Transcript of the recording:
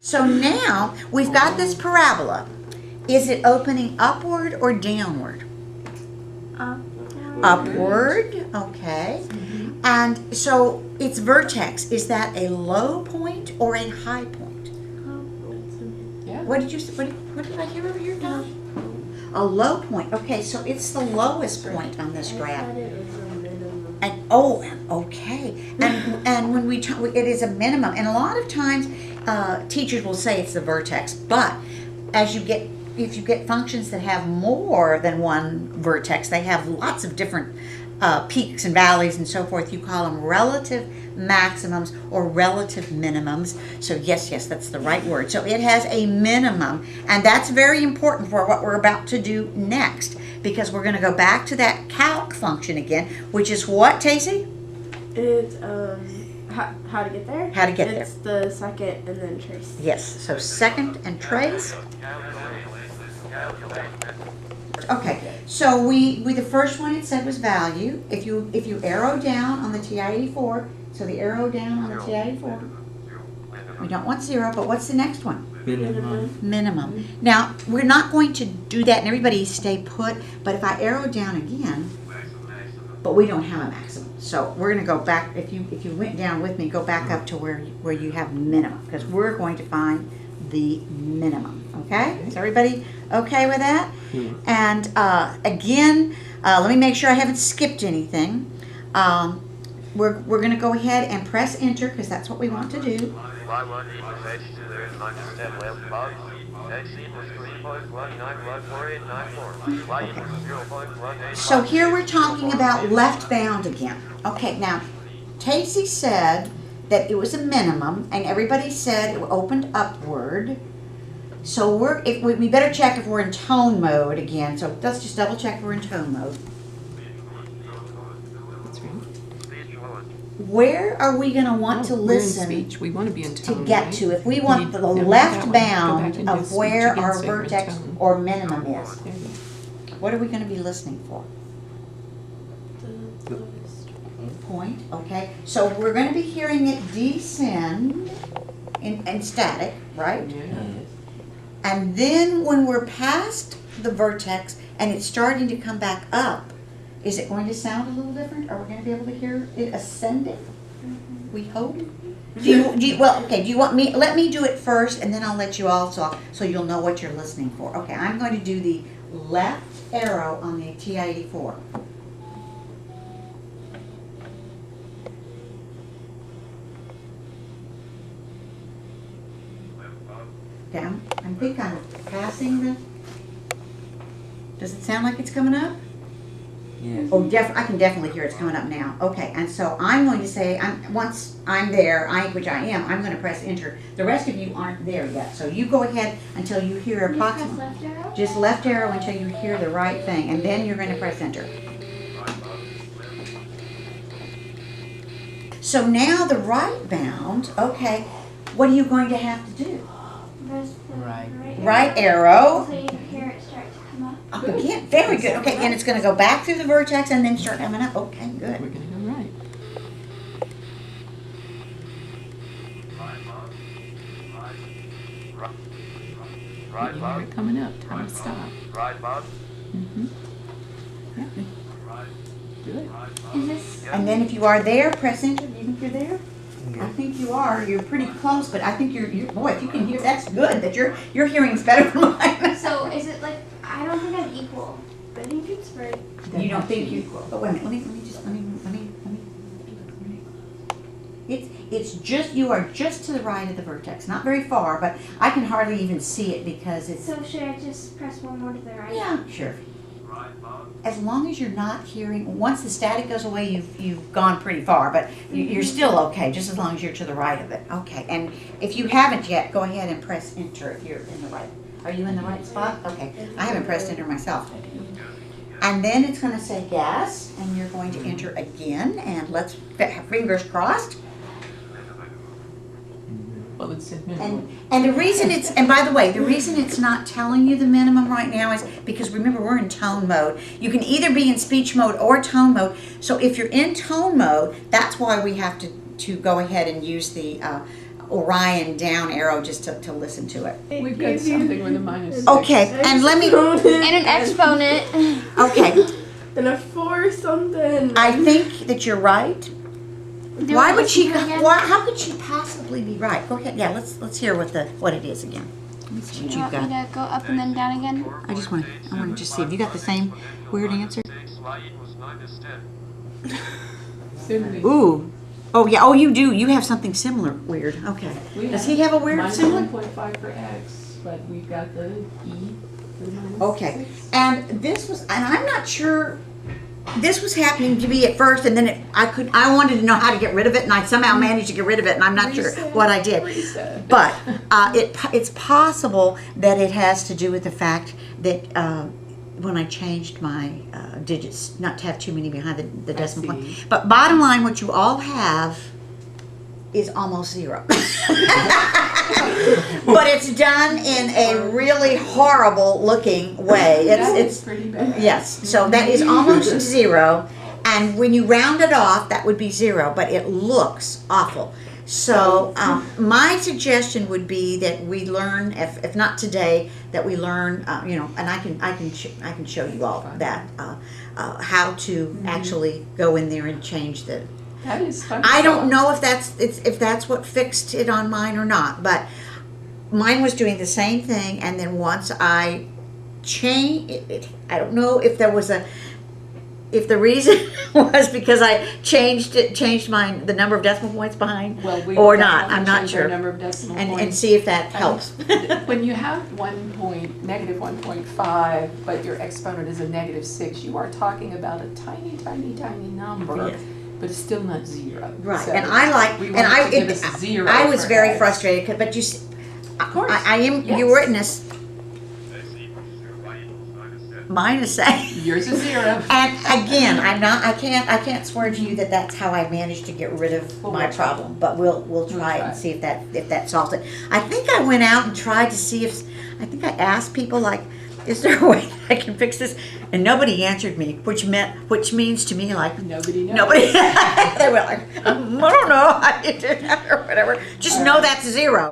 So now we've got this parabola. Is it opening upward or downward? Upward, okay. And so its vertex, is that a low point or a high point? Yeah. What did you say? What did I hear over here, Don? A low point. Okay, so it's the lowest point on this graph. And oh, okay. And when we talk, it is a minimum. And a lot of times, teachers will say it's the vertex. But as you get, if you get functions that have more than one vertex, they have lots of different peaks and valleys and so forth. You call them relative maximums or relative minimums. So yes, that's the right word. So it has a minimum, and that's very important for what we're about to do next, because we're going to go back to that calc function again, which is what, Tacey? It's how to get there. How to get there. It's the second and then trace. Yes. So second and trace. Okay, so we the first one it said was value. If you arrow down on the TI-84, so the arrow down on the TI-84, we don't want 0, but what's the next one? Minimum. Now, we're not going to do that, and everybody stay put, but if I arrow down again, but we don't have a maximum. So we're going to go back, if you went down with me, go back up to where you have minimum, because we're going to find the minimum, okay? Is everybody okay with that? And again, let me make sure I haven't skipped anything. We're going to go ahead and press enter, because that's what we want to do. So here we're talking about left bound again. Okay, now Tacey said that it was a minimum, and everybody said it opened upward. So we better check if we're in tone mode again. So let's just double check if we're in tone mode. That's right. Where are we going to want to We're in listen speech. We want to be in to tone, get right? to? If we want the no, not left that one. Go bound back and do of speech where again, our so you're in vertex tone. or minimum is, There you what are we going to be listening for? The lowest. Point, okay. So we're going to be hearing it descend in static, right? go. Yeah. And then when we're past the vertex and it's starting to come back up, is it going to sound a little different? Are we going to be able to hear it ascending? We hope. Do you want me, let me do it first, and then I'll let you also, so you'll know what you're listening for. Okay, I'm going to do the left arrow on the TI-84. Okay, I think I'm passing the, does it sound like it's coming up? Yes. Oh, I can definitely hear it's coming up now. Okay, and so I'm going to say, once I'm there, which I am, I'm going to press enter. The rest of you aren't there yet, so you go ahead until you hear approximately. Left arrow? Just left arrow until you hear the right thing, and then you're going to press enter. So now the right bound, okay, what are you going to have to do? Press the Right. Right arrow. So you hear it start to come up. Up again. Very good. Okay, and it's going to go back through the vertex and then start coming up. Okay, We're good. going to go right. You hear it coming up. Time to stop. Mm-hmm. Yeah. Good. Is this And then if you are there, press enter. Do you think you're there? I think you are. You're pretty close, but I think you're boy, if you can hear, that's good. That your hearing's better than mine. so? Is it like I don't think I'm equal. I think it's right. You don't think you? But wait a minute. Let me. It's just, you are just to the right of the vertex, not very far, but I can hardly even see it because it's. So should I just press one more to the right? Yeah, sure. As long as you're not hearing, once the static goes away, you've gone pretty far, but you're still okay, just as long as you're to the right of it. Okay, and if you haven't yet, go ahead and press enter if you're in the right. Are you in the right spot? Okay, I haven't pressed enter myself. And then it's going to say yes, and you're going to enter again, and let's, fingers crossed. Well, it said minimum. And the reason it's, and by the way, the reason it's not telling you the minimum right now is because remember we're in tone mode. You can either be in speech mode or tone mode. So if you're in tone mode, that's why we have to go ahead and use the Orion down arrow just to listen to it. We've got something with a minus. Okay, and let me, And an exponent. okay, And a 4 something. I think that you're right. Do Why I would she, listen to it again? how could she possibly be right? Go ahead, yeah, let's hear what it is again. Let me see Do what you you've want me got. to go up and then down again? I want to just see, have you got the same weird answer? Sydney. Ooh, oh yeah, oh you do, you have something similar, weird, okay. We Does he have a weird minus similar? 1.5 for X, but we've got the E for the minus Okay, 6. and this was, and I'm not sure, this was happening to me at first, and then I wanted to know how to get rid of it, and I somehow managed to get rid of it, and I'm not sure Reset, what I did. reset. But it's possible that it has to do with the fact that when I changed my digits, not to have too many behind the decimal point. see. But bottom line, what you all have is almost zero. But it's done in a really horrible looking way. That It's is pretty bad. yes, so that is almost zero. And when you round it off, that would be zero, but it looks awful. So my suggestion would be that we learn, if not today, that we learn, and I can show you all that how to actually go in there and change the. That is fun. I don't know if that's what fixed it on mine or not, but mine was doing the same thing, and then once I changed it, I don't know if there was if the reason was because I changed the number of decimal points behind, Well, we or will not. definitely I'm not change our sure. number of decimal And points. see if that helps. When you have negative 1.5, but your exponent is a negative 6, you are talking about a tiny, tiny, tiny number, Yes. but it's still not zero. Right, So and I like, we and want it to give us zero I was for very X. frustrated, but you, Of course. I am Yes. your witness. Minus A. Yours is 0. And again, I can't swear to you that that's how I managed to get rid of Well, my we'll try. problem, but we'll try it try. and see if that solves it. I think I went out and tried to see I think I asked people like, is there a way that I can fix this? And nobody answered me, which means to me like, Nobody knows. nobody, they were like, I don't know how you did that or whatever. Just know that's zero.